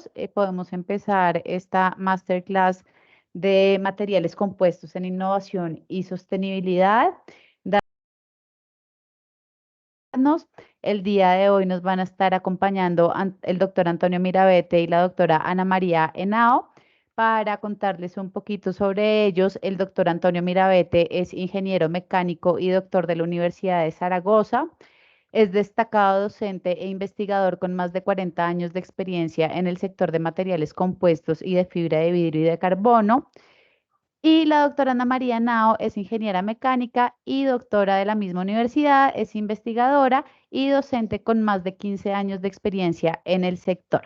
todos, podemos empezar esta masterclass de materiales compuestos en innovación y sostenibilidad. El día de hoy nos van a estar acompañando el doctor Antonio Mirabete y la doctora Ana María Henao para contarles un poquito sobre ellos. El doctor Antonio Mirabete es ingeniero mecánico y doctor de la Universidad de Zaragoza. Es destacado docente e investigador con más de 40 años de experiencia en el sector de materiales compuestos y de fibra de vidrio y de carbono. Y la doctora Ana María Nao es ingeniera mecánica y doctora de la misma universidad, es investigadora y docente con más de 15 años de experiencia en el sector.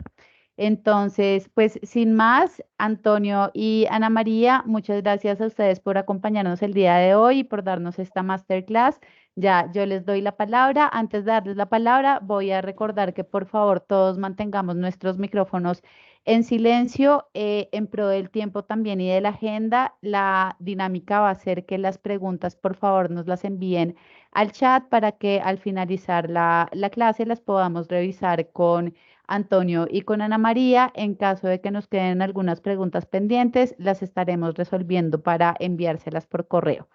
Entonces, pues sin más, Antonio y Ana María, muchas gracias a ustedes por acompañarnos el día de hoy y por darnos esta masterclass. Ya, yo les doy la palabra. Antes de darles la palabra, voy a recordar que por favor todos mantengamos nuestros micrófonos en silencio, en pro del tiempo también y de la agenda. La dinámica va a ser que las preguntas, por favor, nos las envíen al chat para que al finalizar la clase las podamos revisar con Antonio y con Ana María. En caso de que nos queden algunas preguntas pendientes, las estaremos resolviendo para enviárselas por correo.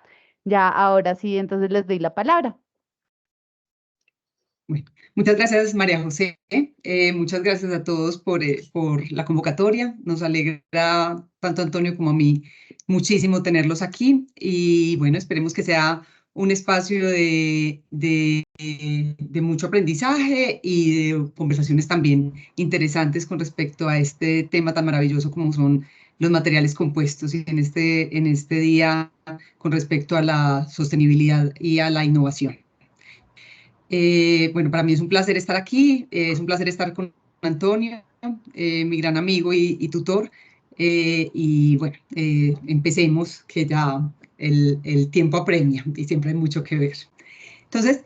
Ya, ahora sí, entonces les doy la palabra. Bueno, muchas gracias, María José. Muchas gracias a todos por la convocatoria. Nos alegra tanto a Antonio como a mí muchísimo tenerlos aquí. Y bueno, esperemos que sea un espacio de mucho aprendizaje y de conversaciones también interesantes con respecto a este tema tan maravilloso como son los materiales compuestos y en este día con respecto a la sostenibilidad y a la innovación. Bueno, para mí es un placer estar aquí, es un placer estar con Antonio, mi gran amigo y tutor. Y bueno, empecemos, que ya el tiempo apremia y siempre hay mucho que ver. Entonces,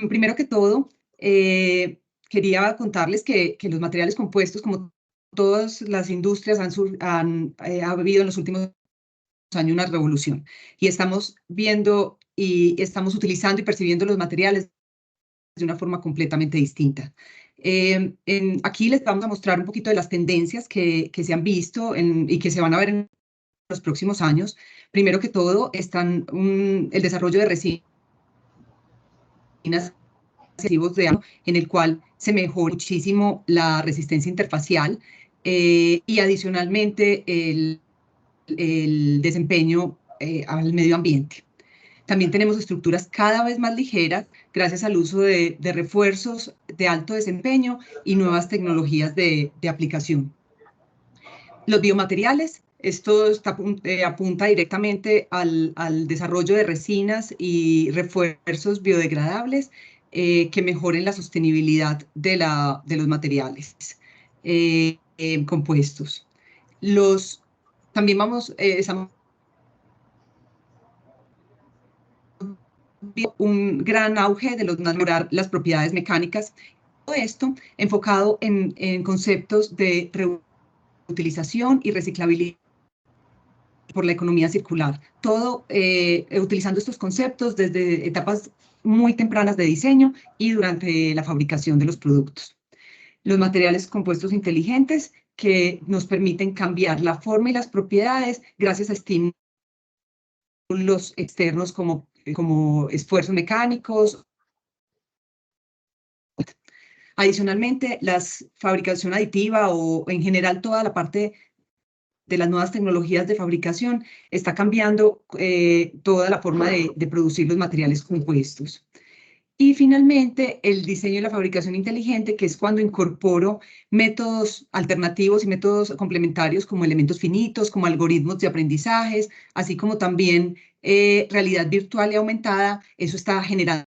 primero que todo, quería contarles que los materiales compuestos, como todas las industrias, ha habido en los últimos años una revolución. Y estamos viendo y estamos utilizando y percibiendo los materiales de una forma completamente distinta. Aquí les vamos a mostrar un poquito de las tendencias que se han visto y que se van a ver en los próximos años. Primero que todo, están el desarrollo de resinas en el cual se mejora muchísimo la resistencia interfacial y adicionalmente el desempeño al medio ambiente. También tenemos estructuras cada vez más ligeras gracias al uso de refuerzos de alto desempeño y nuevas tecnologías de aplicación. Los biomateriales, esto apunta directamente al desarrollo de resinas y refuerzos biodegradables que mejoren la sostenibilidad de los materiales compuestos. También estamos un gran auge de mejorar las propiedades mecánicas. Todo esto enfocado en conceptos de reutilización y reciclabilidad por la economía circular. Todo utilizando estos conceptos desde etapas muy tempranas de diseño y durante la fabricación de los productos. Los materiales compuestos inteligentes que nos permiten cambiar la forma y las propiedades gracias a estímulos externos como esfuerzos mecánicos. Adicionalmente, la fabricación aditiva o en general toda la parte de las nuevas tecnologías de fabricación está cambiando toda la forma de producir los materiales compuestos. Y finalmente, el diseño y la fabricación inteligente, que es cuando incorporo métodos alternativos y métodos complementarios como elementos finitos, como algoritmos de aprendizajes, así como también realidad virtual y aumentada. Eso está generando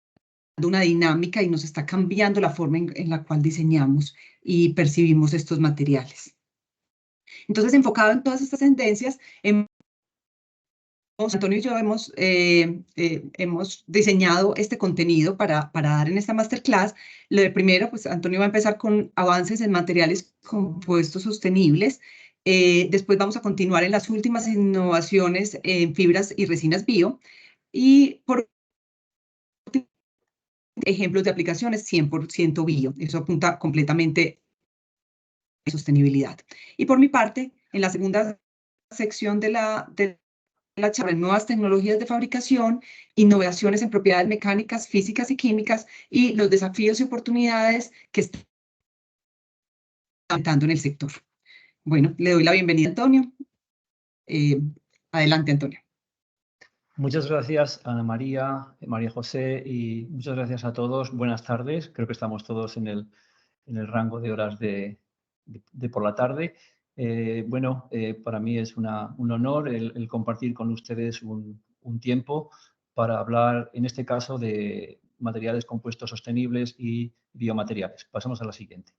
una dinámica y nos está cambiando la forma en la cual diseñamos y percibimos estos materiales. Entonces, enfocado en todas estas tendencias, Antonio y yo hemos diseñado este contenido para dar en esta masterclass. Lo de primero, pues Antonio va a empezar con avances en materiales compuestos sostenibles. Después vamos a continuar en las últimas innovaciones en fibras y resinas bio. Y por ejemplos de aplicaciones 100% bio. Eso apunta completamente sostenibilidad. Y por mi parte, en la segunda sección de la charla, nuevas tecnologías de fabricación, innovaciones en propiedades mecánicas, físicas y químicas y los desafíos y oportunidades que están aumentando en el sector. Bueno, le doy la bienvenida a Antonio. Adelante, Antonio. Muchas gracias, Ana María, María José, y muchas gracias a todos. Buenas tardes. Creo que estamos todos en el rango de horas de por la tarde. Para mí es un honor el compartir con ustedes un tiempo para hablar, en este caso, de materiales compuestos sostenibles y biomateriales. Pasamos a la siguiente.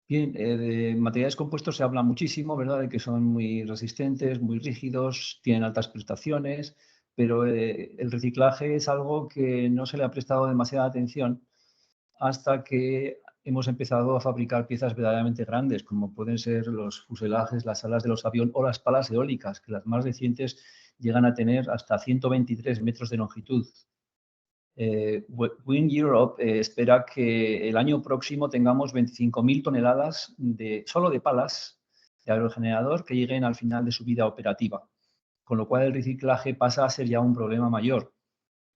Bien, de materiales compuestos se habla muchísimo, ¿verdad? De que son muy resistentes, muy rígidos, tienen altas prestaciones, pero el reciclaje es algo que no se le ha prestado demasiada atención hasta que hemos empezado a fabricar piezas verdaderamente grandes, como pueden ser los fuselajes, las alas de los aviones o las palas eólicas, que las más recientes llegan a tener hasta 123 metros de longitud. Wind Europe espera que el año próximo tengamos 25.000 toneladas solo de palas de aerogenerador que lleguen al final de su vida operativa, con lo cual el reciclaje pasa a ser ya un problema mayor.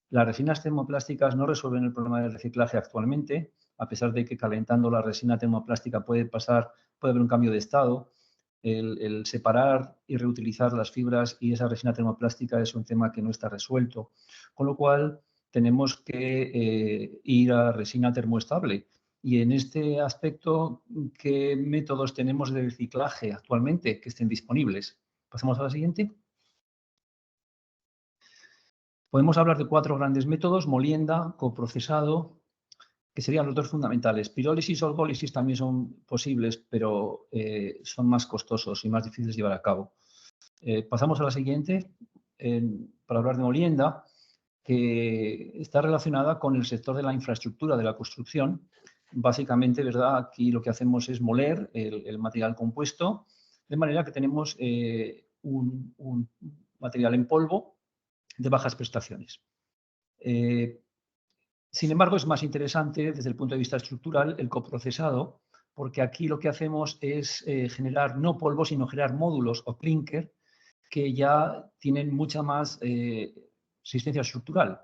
Las resinas termoplásticas no resuelven el problema del reciclaje actualmente, a pesar de que calentando la resina termoplástica puede haber un cambio de estado. El separar y reutilizar las fibras y esa resina termoplástica es un tema que no está resuelto, con lo cual tenemos que ir a resina termoestable. Y en este aspecto, ¿qué métodos tenemos de reciclaje actualmente que estén disponibles? Pasamos a la siguiente. Podemos hablar de 4 grandes métodos: molienda, coprocesado, que serían los dos fundamentales. Pirólisis o orgólisis también son posibles, pero son más costosos y más difíciles de llevar a cabo. Pasamos a la siguiente, para hablar de molienda, que está relacionada con el sector de la infraestructura, de la construcción. Básicamente, ¿verdad? Aquí lo que hacemos es moler el material compuesto, de manera que tenemos un material en polvo de bajas prestaciones. Sin embargo, es más interesante desde el punto de vista estructural el coprocesado, porque aquí lo que hacemos es generar no polvo, sino generar módulos o clinker que ya tienen mucha más resistencia estructural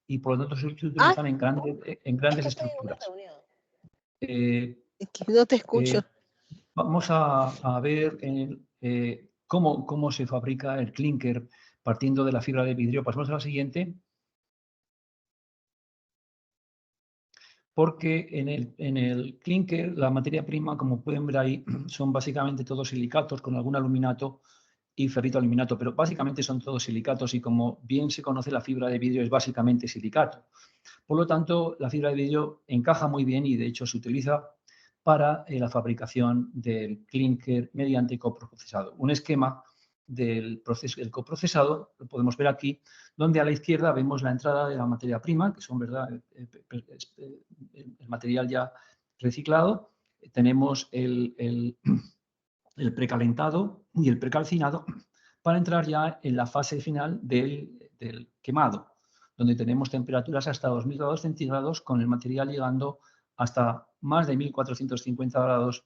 y por lo tanto se utilizan en grandes estructuras. Es que no te escucho. Vamos a ver cómo se fabrica el clinker partiendo de la fibra de vidrio. Pasamos a la siguiente. Porque en el clinker, la materia prima, como pueden ver ahí, son básicamente todos silicatos con algún aluminato y ferrito aluminato, pero básicamente son todos silicatos y como bien se conoce, la fibra de vidrio es básicamente silicato. Por lo tanto, la fibra de vidrio encaja muy bien y de hecho se utiliza para la fabricación del clinker mediante coprocesado. Un esquema del coprocesado lo podemos ver aquí, donde a la izquierda vemos la entrada de la materia prima, que son, ¿verdad?, el material ya reciclado. Tenemos el precalentado y el precalcinado para entrar ya en la fase final del quemado, donde tenemos temperaturas hasta 2000 grados centígrados, con el material llegando hasta más de 1450 grados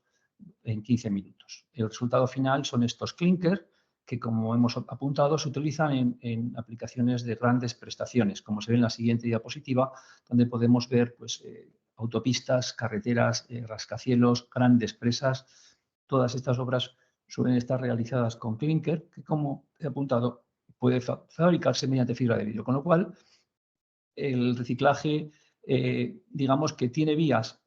en 15 minutos. El resultado final son estos clinker, que como hemos apuntado se utilizan en aplicaciones de grandes prestaciones, como se ve en la siguiente diapositiva, donde podemos ver pues, autopistas, carreteras, rascacielos, grandes presas. Todas estas obras suelen estar realizadas con clinker, que como he apuntado puede fabricarse mediante fibra de vidrio, con lo cual el reciclaje, digamos que tiene vías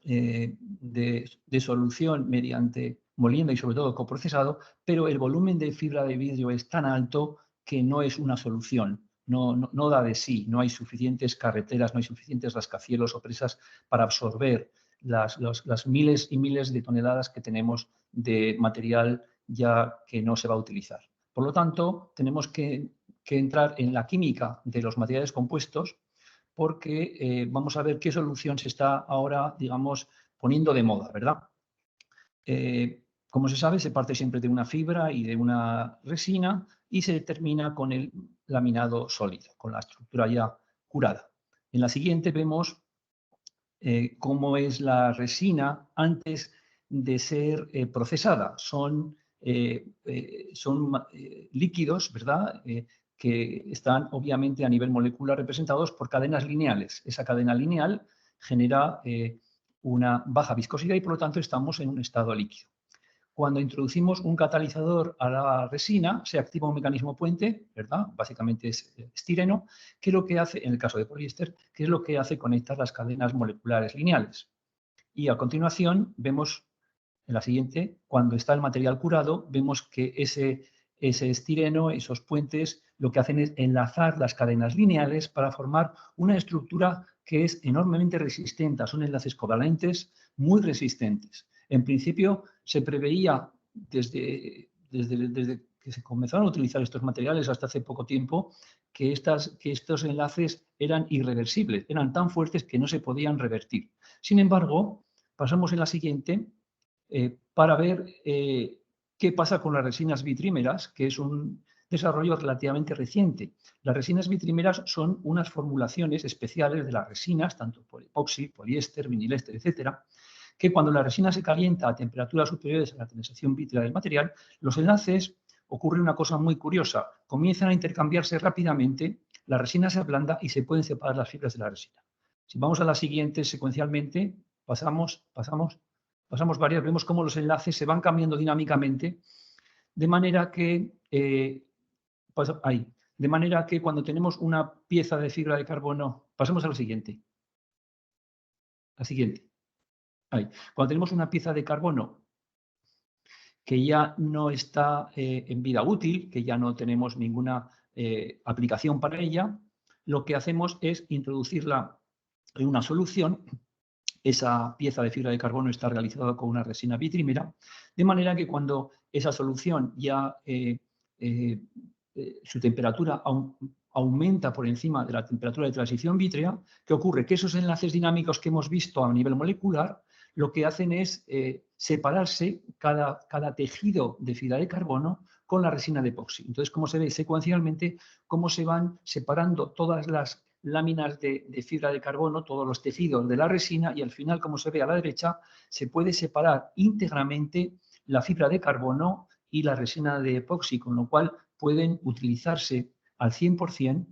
de solución mediante molienda y sobre todo coprocesado, pero el volumen de fibra de vidrio es tan alto que no es una solución, no da de sí, no hay suficientes carreteras, no hay suficientes rascacielos o presas para absorber las miles y miles de toneladas que tenemos de material ya que no se va a utilizar. Por lo tanto, tenemos que entrar en la química de los materiales compuestos, porque vamos a ver qué solución se está ahora, digamos, poniendo de moda, ¿verdad? Como se sabe, se parte siempre de una fibra y de una resina y se termina con el laminado sólido, con la estructura ya curada. En la siguiente vemos cómo es la resina antes de ser procesada. Son líquidos, ¿verdad?, que están obviamente a nivel molecular representados por cadenas lineales. Esa cadena lineal genera una baja viscosidad y por lo tanto estamos en un estado líquido. Cuando introducimos un catalizador a la resina, se activa un mecanismo puente, ¿verdad? Básicamente es estireno, que lo que hace, en el caso de poliéster, que es lo que hace conectar las cadenas moleculares lineales. Y a continuación vemos, en la siguiente, cuando está el material curado, vemos que ese estireno, esos puentes, lo que hacen es enlazar las cadenas lineales para formar una estructura que es enormemente resistente. Son enlaces covalentes muy resistentes. En principio, se preveía desde que se comenzaron a utilizar estos materiales hasta hace poco tiempo que estos enlaces eran irreversibles, eran tan fuertes que no se podían revertir. Sin embargo, pasamos en la siguiente para ver qué pasa con las resinas bitrímeras, que es un desarrollo relativamente reciente. Las resinas bitrímeras son unas formulaciones especiales de las resinas, tanto por epoxi, poliéster, vinilester, etcétera, que cuando la resina se calienta a temperaturas superiores a la tensión vítrea del material, los enlaces, ocurre una cosa muy curiosa, comienzan a intercambiarse rápidamente, la resina se ablanda y se pueden separar las fibras de la resina. Si vamos a la siguiente secuencialmente, pasamos varias, vemos cómo los enlaces se van cambiando dinámicamente, de manera que cuando tenemos una pieza de fibra de carbono, pasemos a la siguiente. La siguiente. Ahí. Cuando tenemos una pieza de carbono que ya no está en vida útil, que ya no tenemos ninguna aplicación para ella, lo que hacemos es introducirla en una solución. Esa pieza de fibra de carbono está realizada con una resina bitrímera, de manera que cuando esa solución ya su temperatura aumenta por encima de la temperatura de transición vítrea, ¿qué ocurre? Que esos enlaces dinámicos que hemos visto a nivel molecular lo que hacen es separarse cada tejido de fibra de carbono con la resina de epoxi. Entonces, como se ve secuencialmente, cómo se van separando todas las láminas de fibra de carbono, todos los tejidos de la resina y al final, como se ve a la derecha, se puede separar íntegramente la fibra de carbono y la resina de epoxi, con lo cual pueden utilizarse al 100%,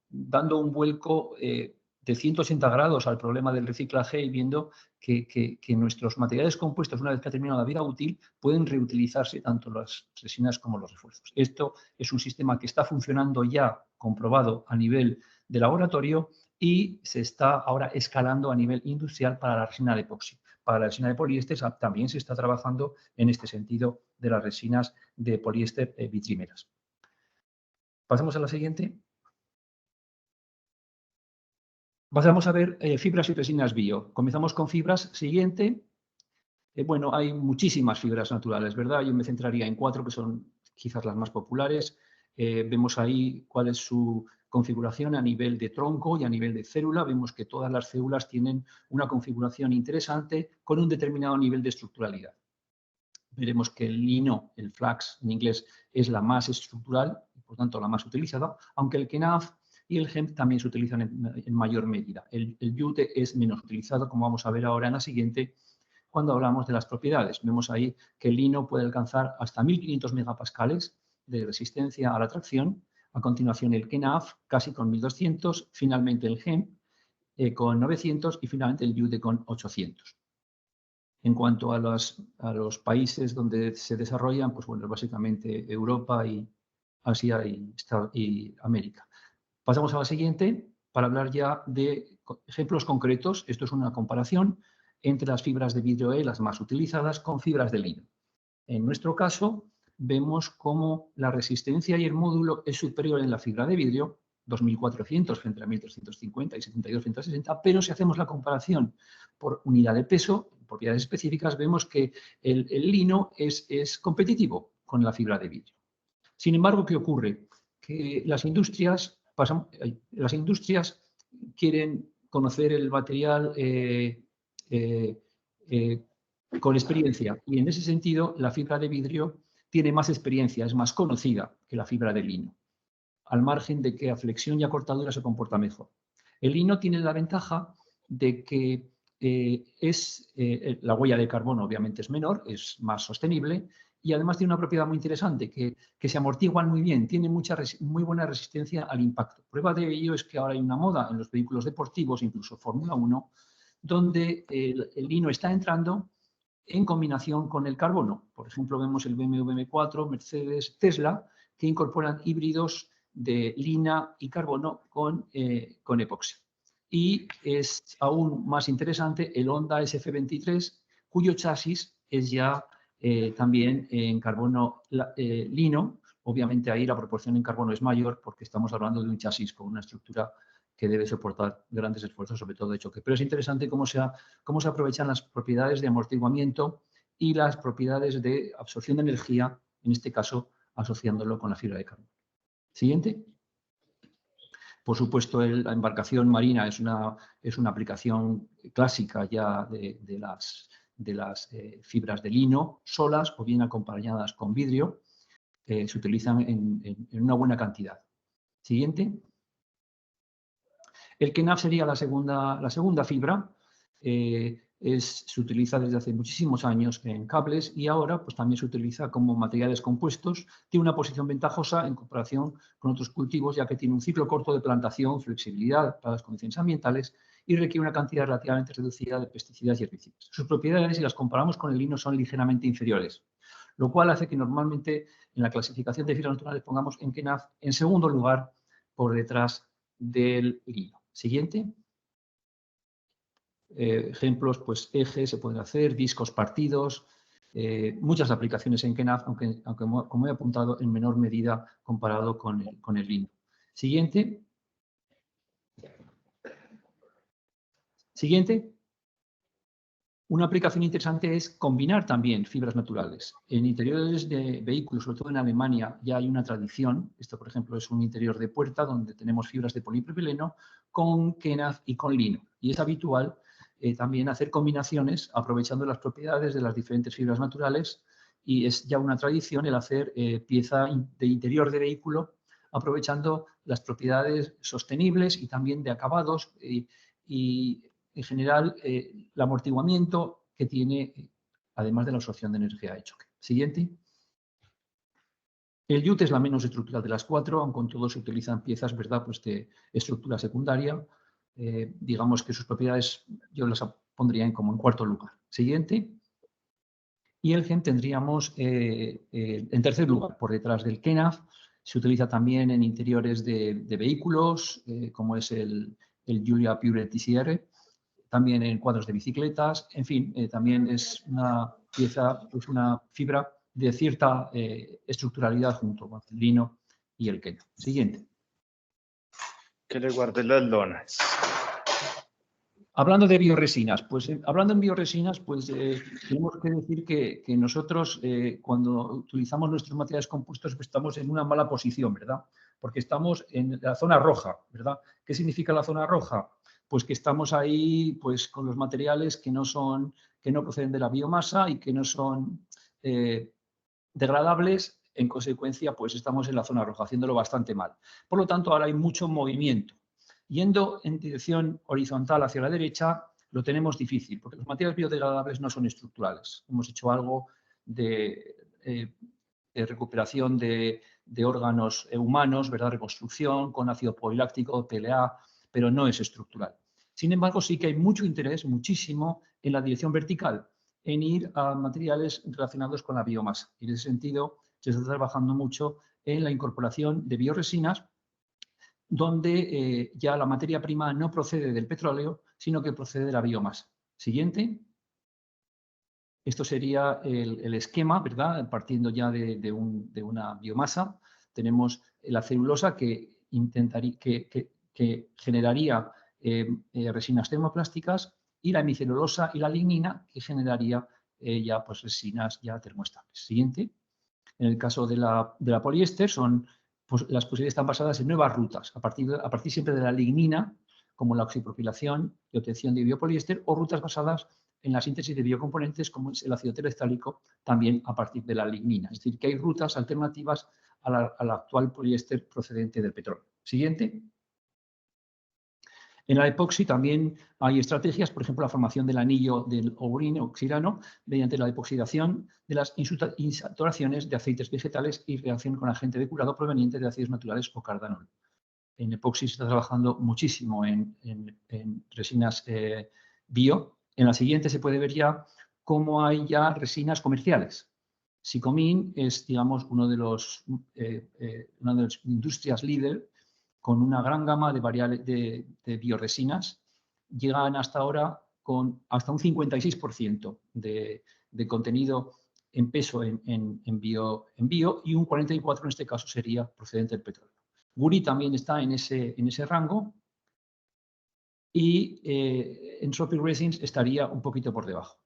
dando un vuelco de 180 grados al problema del reciclaje y viendo que nuestros materiales compuestos, una vez que ha terminado la vida útil, pueden reutilizarse tanto las resinas como los refuerzos. Esto es un sistema que está funcionando ya, comprobado a nivel de laboratorio, y se está ahora escalando a nivel industrial para la resina de epoxi. Para la resina de poliéster también se está trabajando en este sentido de las resinas de poliéster bitrímeras. Pasamos a la siguiente. Pasamos a ver fibras y resinas bio. Comenzamos con fibras. Siguiente. Bueno, hay muchísimas fibras naturales, ¿verdad? Yo me centraría en 4 que son quizás las más populares. Vemos ahí cuál es su configuración a nivel de tronco y a nivel de célula. Vemos que todas las células tienen una configuración interesante con un determinado nivel de estructuralidad. Veremos que el lino, el flax en inglés, es la más estructural y por tanto la más utilizada, aunque el kenaf y el hemp también se utilizan en mayor medida. El jute es menos utilizado, como vamos a ver ahora en la siguiente, cuando hablamos de las propiedades. Vemos ahí que el lino puede alcanzar hasta 1500 megapascales de resistencia a la tracción. A continuación el kenaf, casi con 1200. Finalmente el hemp con 900 y finalmente el jute con 800. En cuanto a los países donde se desarrollan, pues bueno, básicamente Europa y Asia y América. Pasamos a la siguiente para hablar ya de ejemplos concretos. Esto es una comparación entre las fibras de vidrio E, las más utilizadas, con fibras de lino. En nuestro caso, vemos cómo la resistencia y el módulo es superior en la fibra de vidrio, 2.400 frente a 1.350 y 72 frente a 60, pero si hacemos la comparación por unidad de peso, propiedades específicas, vemos que el lino es competitivo con la fibra de vidrio. Sin embargo, ¿qué ocurre? Que las industrias quieren conocer el material con experiencia y en ese sentido la fibra de vidrio tiene más experiencia, es más conocida que la fibra de lino, al margen de que a flexión y a cortadura se comporta mejor. El lino tiene la ventaja de que la huella de carbono obviamente es menor, es más sostenible y además tiene una propiedad muy interesante, que se amortiguan muy bien, tiene muy buena resistencia al impacto. Prueba de ello es que ahora hay una moda en los vehículos deportivos, incluso Fórmula 1, donde el lino está entrando en combinación con el carbono. Por ejemplo, vemos el BMW M4, Mercedes, Tesla, que incorporan híbridos de lina y carbono con epoxi. Y es aún más interesante el Honda SF23, cuyo chasis es ya también en carbono lino. Obviamente ahí la proporción en carbono es mayor porque estamos hablando de un chasis con una estructura que debe soportar grandes esfuerzos, sobre todo de choque. Pero es interesante cómo se aprovechan las propiedades de amortiguamiento y las propiedades de absorción de energía, en este caso asociándolo con la fibra de carbono. Siguiente. Por supuesto, la embarcación marina es una aplicación clásica ya de las fibras de lino, solas o bien acompañadas con vidrio. Se utilizan en una buena cantidad. Siguiente. El KNAF sería la segunda fibra. Se utiliza desde hace muchísimos años en cables y ahora pues, también se utiliza como materiales compuestos. Tiene una posición ventajosa en comparación con otros cultivos, ya que tiene un ciclo corto de plantación, flexibilidad para las condiciones ambientales y requiere una cantidad relativamente reducida de pesticidas y herbicidas. Sus propiedades, si las comparamos con el lino, son ligeramente inferiores, lo cual hace que normalmente en la clasificación de fibras naturales pongamos en KNAF en segundo lugar por detrás del lino. Siguiente. Ejemplos, pues ejes se pueden hacer, discos partidos, muchas aplicaciones en KNAF, aunque como he apuntado, en menor medida comparado con el lino. Siguiente. Siguiente. Una aplicación interesante es combinar también fibras naturales. En interiores de vehículos, sobre todo en Alemania, ya hay una tradición. Esto, por ejemplo, es un interior de puerta donde tenemos fibras de polipropileno con KNAF y con lino. Y es habitual también hacer combinaciones aprovechando las propiedades de las diferentes fibras naturales y es ya una tradición el hacer pieza de interior de vehículo aprovechando las propiedades sostenibles y también de acabados y en general, el amortiguamiento que tiene, además de la absorción de energía de choque. Siguiente. El yute es la menos estructural de las cuatro, aunque con todo se utilizan piezas, ¿verdad?, pues de estructura secundaria. Digamos que sus propiedades yo las pondría como en cuarto lugar. Siguiente. Y el GEM tendríamos en tercer lugar, por detrás del KNAF. Se utiliza también en interiores de vehículos, como es el Giulia Pure TCR. También en cuadros de bicicletas, en fin, también es una pieza, es una fibra de cierta estructuralidad junto con el lino y el KNAF. Siguiente. Que le guarde las lonas. Hablando de bioresinas, pues hablando en bioresinas, pues tenemos que decir que nosotros cuando utilizamos nuestros materiales compuestos pues, estamos en una mala posición, ¿verdad? Porque estamos en la zona roja, ¿verdad? ¿Qué significa la zona roja? Pues que estamos ahí pues, con los materiales que no proceden de la biomasa y que no son degradables. En consecuencia, pues estamos en la zona roja, haciéndolo bastante mal. Por lo tanto, ahora hay mucho movimiento. Yendo en dirección horizontal hacia la derecha, lo tenemos difícil, porque los materiales biodegradables no son estructurales. Hemos hecho algo de recuperación de órganos humanos, ¿verdad? Reconstrucción con ácido poliláctico, PLA, pero no es estructural. Sin embargo, sí que hay mucho interés, muchísimo, en la dirección vertical, en ir a materiales relacionados con la biomasa. Y en ese sentido, se está trabajando mucho en la incorporación de bioresinas, donde ya la materia prima no procede del petróleo, sino que procede de la biomasa. Siguiente. Esto sería el esquema, ¿verdad? Partiendo ya de una biomasa. Tenemos la celulosa que generaría resinas termoplásticas y la hemicelulosa y la lignina que generaría ya pues, resinas ya termoestables. Siguiente. En el caso de la poliéster, las posibilidades están basadas en nuevas rutas, a partir siempre de la lignina, como la oxipropilación y obtención de biopoliéster, o rutas basadas en la síntesis de biocomponentes, como es el ácido terestálico, también a partir de la lignina. Es decir, que hay rutas alternativas al actual poliéster procedente del petróleo. Siguiente. En la epoxi también hay estrategias, por ejemplo, la formación del anillo del oxirano mediante la epoxidación de las insaturaciones de aceites vegetales y reacción con agente de curado proveniente de ácidos naturales o cardanol. En epoxi se está trabajando muchísimo en resinas bio. En la siguiente se puede ver ya cómo hay ya resinas comerciales. Sycomine es, digamos, una de las industrias líder con una gran gama de bioresinas. Llegan hasta ahora con hasta un 56% de contenido en peso en bio y un 44% en este caso sería procedente del petróleo. Guri también está en ese rango y Entropic Resins estaría un poquito por debajo.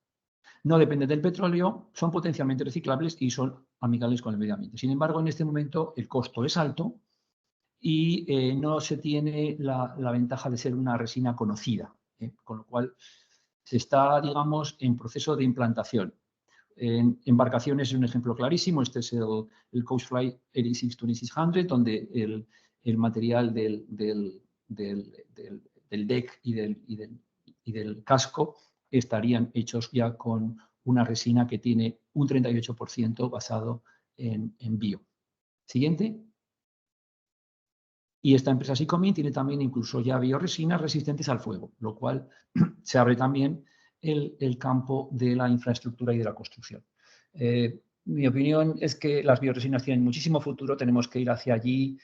No dependen del petróleo, son potencialmente reciclables y son amigables con el medio ambiente. Sin embargo, en este momento el costo es alto y no se tiene la ventaja de ser una resina conocida, con lo cual se está, digamos, en proceso de implantación. En embarcaciones es un ejemplo clarísimo. Este es el Coastfly 86-2600, donde el material del deck y del casco estarían hechos ya con una resina que tiene un 38% basado en bio. Siguiente. Y esta empresa Sycomine tiene también incluso ya bioresinas resistentes al fuego, lo cual se abre también el campo de la infraestructura y de la construcción. Mi opinión es que las bioresinas tienen muchísimo futuro, tenemos que ir hacia allí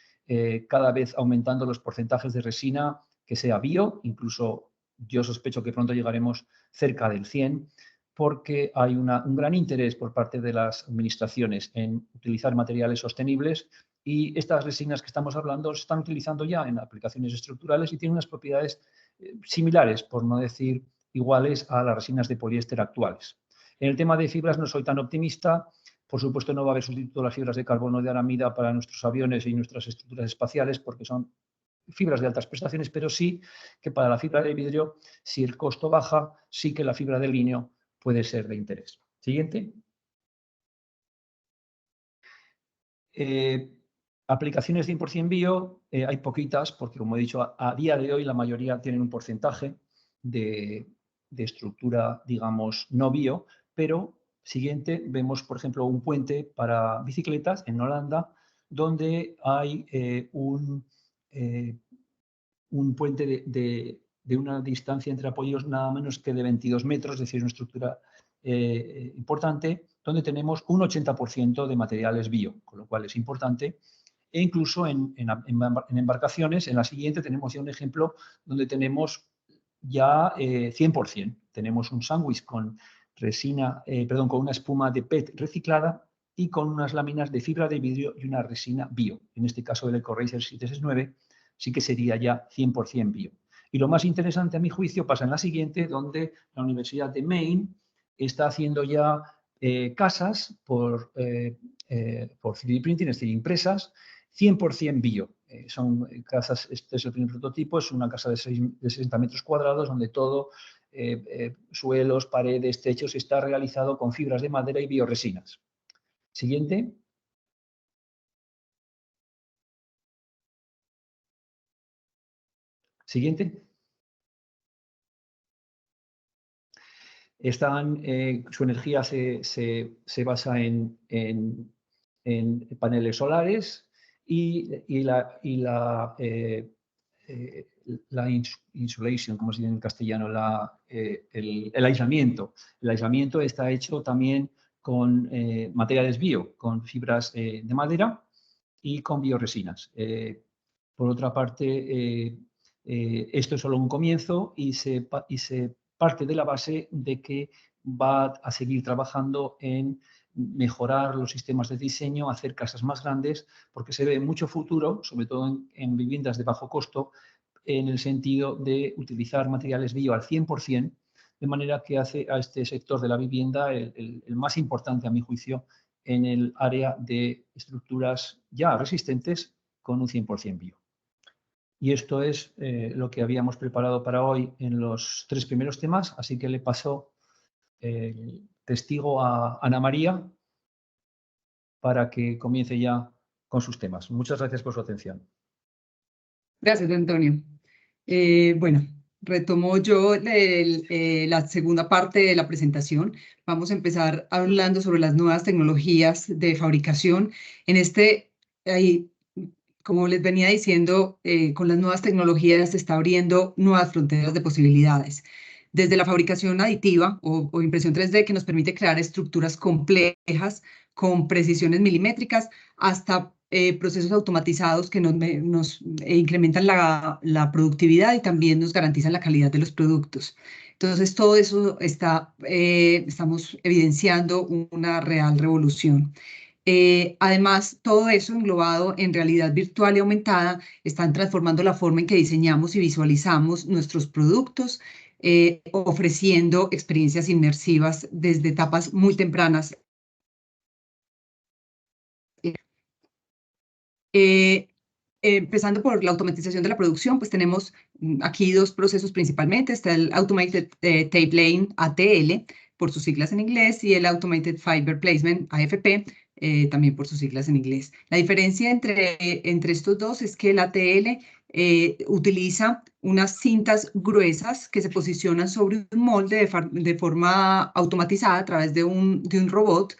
cada vez aumentando los porcentajes de resina que sea bio, incluso yo sospecho que pronto llegaremos cerca del 100%, porque hay un gran interés por parte de las administraciones en utilizar materiales sostenibles y estas resinas que estamos hablando se están utilizando ya en aplicaciones estructurales y tienen unas propiedades similares, por no decir iguales, a las resinas de poliéster actuales. En el tema de fibras no soy tan optimista. Por supuesto, no va a haber sustituto a las fibras de carbono de aramida para nuestros aviones y nuestras estructuras espaciales porque son fibras de altas prestaciones, pero sí que para la fibra de vidrio, si el costo baja, sí que la fibra de líneo puede ser de interés. Siguiente. Aplicaciones 100% bio, hay poquitas, porque como he dicho, a día de hoy la mayoría tienen un porcentaje de estructura, digamos, no bio, pero siguiente, vemos, por ejemplo, un puente para bicicletas en Holanda, donde hay un puente de una distancia entre apoyos nada menos que de 22 metros, es decir, una estructura importante, donde tenemos un 80% de materiales bio, con lo cual es importante. E incluso en embarcaciones, en la siguiente tenemos ya un ejemplo donde tenemos ya 100%. Tenemos un sándwich con resina, con una espuma de PET reciclada y con unas láminas de fibra de vidrio y una resina bio. En este caso el EcoRacer 769 sí que sería ya 100% bio. Y lo más interesante a mi juicio pasa en la siguiente, donde la Universidad de Maine está haciendo ya casas por 3D printing, es decir, impresas, 100% bio. Son casas, este es el primer prototipo, es una casa de 60 metros cuadrados donde todo, suelos, paredes, techos, está realizado con fibras de madera y bioresinas. Siguiente. Siguiente. Su energía se basa en paneles solares y la insulation, como se dice en castellano, el aislamiento. El aislamiento está hecho también con materiales bio, con fibras de madera y con bioresinas. Por otra parte, esto es solo un comienzo y se parte de la base de que va a seguir trabajando en mejorar los sistemas de diseño, hacer casas más grandes, porque se ve mucho futuro, sobre todo en viviendas de bajo costo, en el sentido de utilizar materiales bio al 100%, de manera que hace a este sector de la vivienda el más importante, a mi juicio, en el área de estructuras ya resistentes con un 100% bio. Y esto es lo que habíamos preparado para hoy en los 3 primeros temas, así que le paso el testigo a Ana María para que comience ya con sus temas. Muchas gracias por su atención. Gracias, Antonio. Bueno, retomo yo la segunda parte de la presentación. Vamos a empezar hablando sobre las nuevas tecnologías de fabricación. Ahí, como les venía diciendo, con las nuevas tecnologías se está abriendo nuevas fronteras de posibilidades. Desde la fabricación aditiva o impresión 3D, que nos permite crear estructuras complejas con precisiones milimétricas, hasta procesos automatizados que nos incrementan la productividad y también nos garantizan la calidad de los productos. Entonces, todo eso estamos evidenciando una real revolución. Además, todo eso englobado en realidad virtual y aumentada están transformando la forma en que diseñamos y visualizamos nuestros productos, ofreciendo experiencias inmersivas desde etapas muy tempranas. Empezando por la automatización de la producción, pues tenemos aquí dos procesos principalmente. Está el Automated Tape Laying, ATL, por sus siglas en inglés, y el Automated Fiber Placement, AFP, también por sus siglas en inglés. La diferencia entre estos dos es que el ATL utiliza unas cintas gruesas que se posicionan sobre un molde de forma automatizada a través de un robot.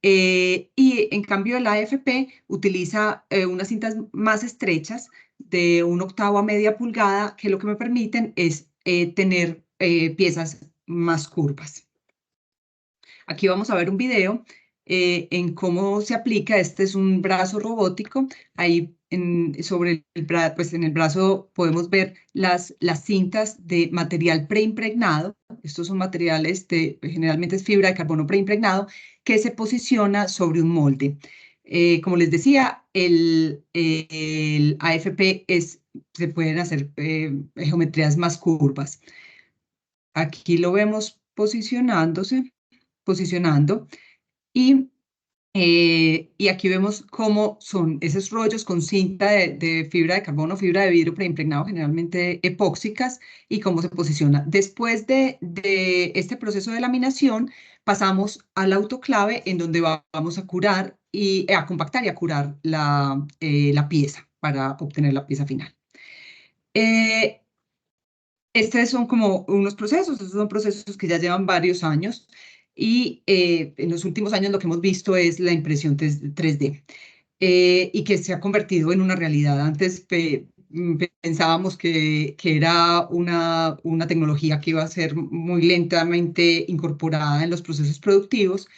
Y en cambio el AFP utiliza unas cintas más estrechas de 1/8 a media pulgada, que lo que me permiten es tener piezas más curvas. Aquí vamos a ver un video en cómo se aplica. Este es un brazo robótico. Ahí sobre pues en el brazo podemos ver las cintas de material preimpregnado. Estos son materiales generalmente es fibra de carbono preimpregnado, que se posiciona sobre un molde. Como les decía, el AFP se pueden hacer geometrías más curvas. Aquí lo vemos posicionando. Y aquí vemos cómo son esos rollos con cinta de fibra de carbono, fibra de vidrio preimpregnado, generalmente epóxicas, y cómo se posiciona. Después de este proceso de laminación, pasamos al autoclave, en donde vamos a curar y a compactar y a curar la pieza para obtener la pieza final. Estos son como unos procesos, estos son procesos que ya llevan varios años, y en los últimos años lo que hemos visto es la impresión 3D, y que se ha convertido en una realidad. Antes pensábamos que era una tecnología que iba a ser muy lentamente incorporada en los procesos productivos,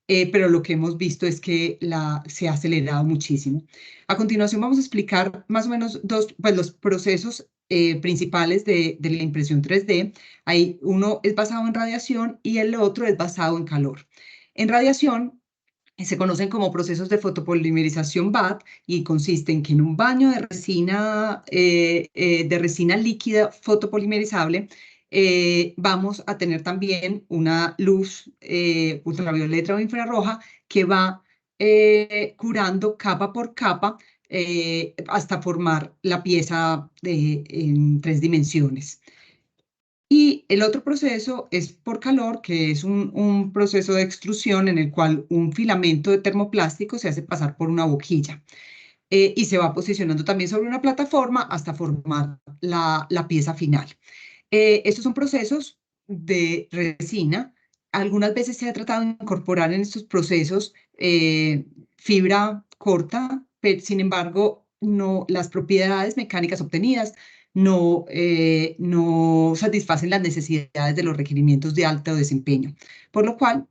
pero lo que hemos visto es que se ha acelerado muchísimo. A continuación vamos a explicar más o menos los procesos principales de la impresión 3D. Uno es basado en radiación y el otro es basado en calor. En radiación se conocen como procesos de fotopolimerización BAT, y consiste en que en un baño de resina líquida fotopolimerizable vamos a tener también una luz ultravioleta o infrarroja que va curando capa por capa hasta formar la pieza en 3 dimensiones. Y el otro proceso es por calor, que es un proceso de extrusión en el cual un filamento de termoplástico se hace pasar por una boquilla y se va posicionando también sobre una plataforma hasta formar la pieza final. Estos son procesos de resina. Algunas veces se ha tratado de incorporar en estos procesos fibra corta, pero sin embargo, las propiedades mecánicas obtenidas no satisfacen las necesidades de los requerimientos de alto desempeño, por lo cual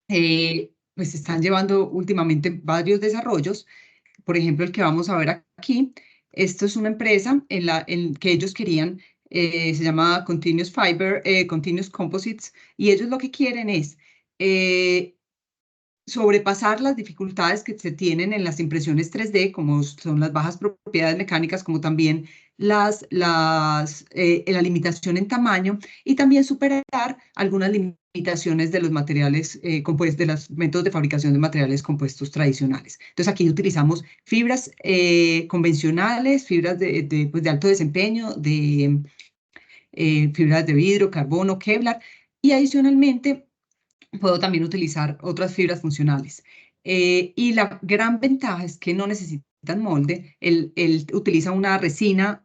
pues se están llevando últimamente varios desarrollos. Por ejemplo, el que vamos a ver aquí. Esto es una empresa en que ellos querían, se llama Continuous Fiber, Continuous Composites, y ellos lo que quieren es sobrepasar las dificultades que se tienen en las impresiones 3D, como son las bajas propiedades mecánicas, como también la limitación en tamaño, y también superar algunas limitaciones de los materiales compuestos, de los métodos de fabricación de materiales compuestos tradicionales. Entonces aquí utilizamos fibras convencionales, fibras pues de alto desempeño, fibras de vidrio, carbono, Kevlar, y adicionalmente puedo también utilizar otras fibras funcionales. Y la gran ventaja es que no necesitan molde. Él utiliza una resina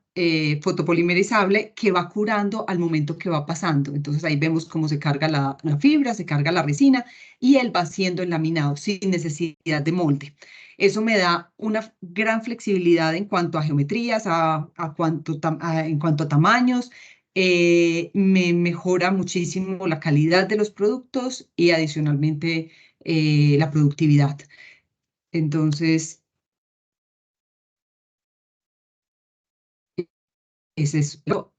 fotopolimerizable que va curando al momento que va pasando. Entonces ahí vemos cómo se carga la fibra, se carga la resina y él va siendo enlaminado sin necesidad de molde. Eso me da una gran flexibilidad en cuanto a geometrías, en cuanto a tamaños. Me mejora muchísimo la calidad de los productos y adicionalmente la productividad. Entonces,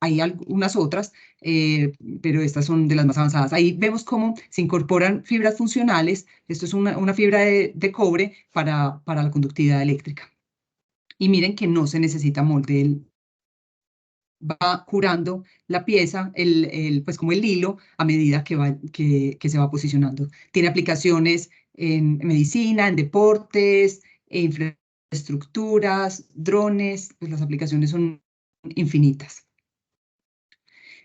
hay algunas otras, pero estas son de las más avanzadas. Ahí vemos cómo se incorporan fibras funcionales. Esto es una fibra de cobre para la conductividad eléctrica. Y miren que no se necesita molde. Él va curando la pieza, pues como el hilo, a medida que se va posicionando. Tiene aplicaciones en medicina, en deportes, infraestructuras, drones, pues las aplicaciones son infinitas.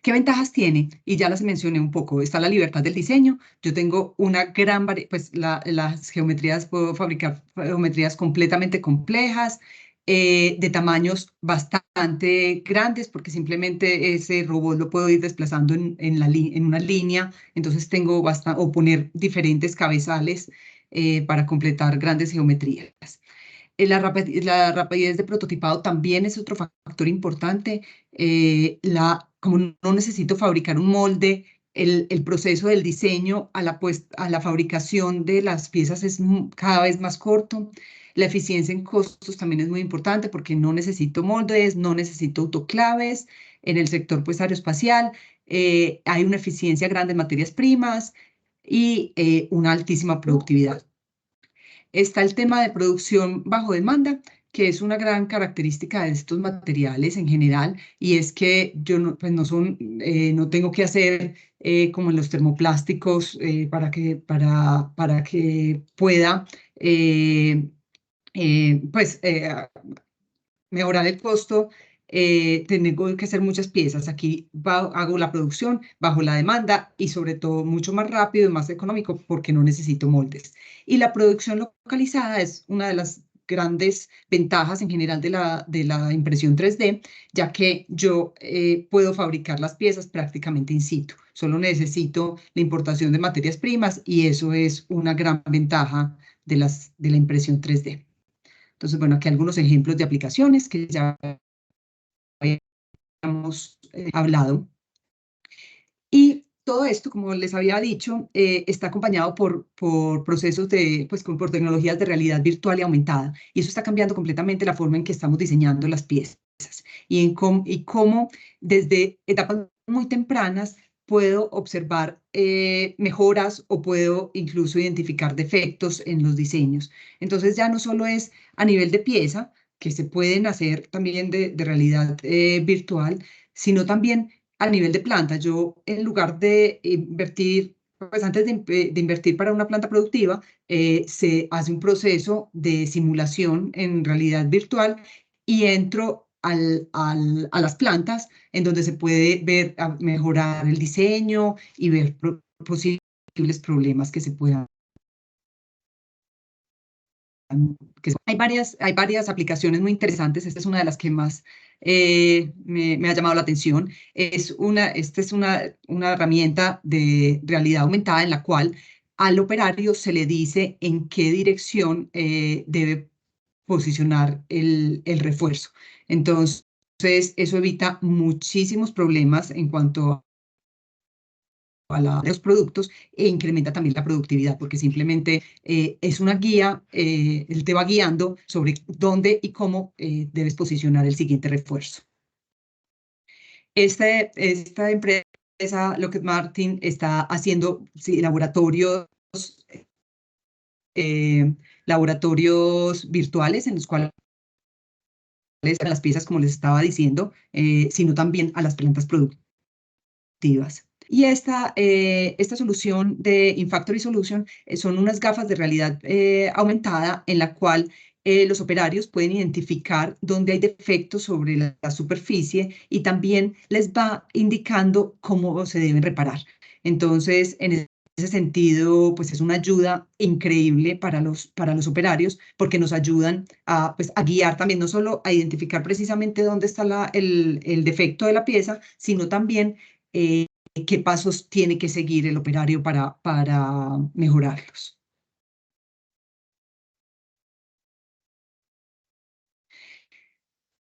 ¿Qué ventajas tiene? Y ya las mencioné un poco. Está la libertad del diseño. Yo tengo una gran variedad, pues las geometrías, puedo fabricar geometrías completamente complejas, de tamaños bastante grandes, porque simplemente ese robot lo puedo ir desplazando en una línea. Entonces tengo o poner diferentes cabezales para completar grandes geometrías. La rapidez de prototipado también es otro factor importante. Como no necesito fabricar un molde, el proceso del diseño a la fabricación de las piezas es cada vez más corto. La eficiencia en costos también es muy importante porque no necesito moldes, no necesito autoclaves. En el sector pues, aeroespacial hay una eficiencia grande en materias primas y una altísima productividad. Está el tema de producción bajo demanda, que es una gran característica de estos materiales en general, y es que yo no tengo que hacer como en los termoplásticos para que pueda mejorar el costo. Tengo que hacer muchas piezas. Aquí hago la producción bajo la demanda y sobre todo mucho más rápido y más económico porque no necesito moldes. Y la producción localizada es una de las grandes ventajas en general de la impresión 3D, ya que yo puedo fabricar las piezas prácticamente in situ. Solo necesito la importación de materias primas y eso es una gran ventaja de la impresión 3D. Entonces, bueno, aquí algunos ejemplos de aplicaciones que ya habíamos hablado. Y todo esto, como les había dicho, está acompañado por procesos por tecnologías de realidad virtual y aumentada. Y eso está cambiando completamente la forma en que estamos diseñando las piezas y cómo desde etapas muy tempranas puedo observar mejoras o puedo incluso identificar defectos en los diseños. Entonces ya no solo es a nivel de pieza, que se pueden hacer también de realidad virtual, sino también a nivel de planta. Yo en lugar de invertir, pues antes de invertir para una planta productiva, se hace un proceso de simulación en realidad virtual y entro a las plantas en donde se puede ver, mejorar el diseño y ver posibles problemas que se puedan. Hay varias aplicaciones muy interesantes. Esta es una de las que más me ha llamado la atención. Esta es una herramienta de realidad aumentada en la cual al operario se le dice en qué dirección debe posicionar el refuerzo. Entonces, eso evita muchísimos problemas en cuanto a los productos e incrementa también la productividad porque simplemente es una guía, él te va guiando sobre dónde y cómo debes posicionar el siguiente refuerzo. Esta empresa, Lockheed Martin, está haciendo laboratorios virtuales en los cuales a las piezas, como les estaba diciendo, sino también a las plantas productivas. Y esta solución de InFactory Solution son unas gafas de realidad aumentada en la cual los operarios pueden identificar dónde hay defectos sobre la superficie y también les va indicando cómo se deben reparar. Entonces, en sentido, pues es una ayuda increíble para los operarios, porque nos ayudan a, pues, a guiar también, no solo a identificar precisamente dónde está el defecto de la pieza, sino también qué pasos tiene que seguir el operario para mejorarlos.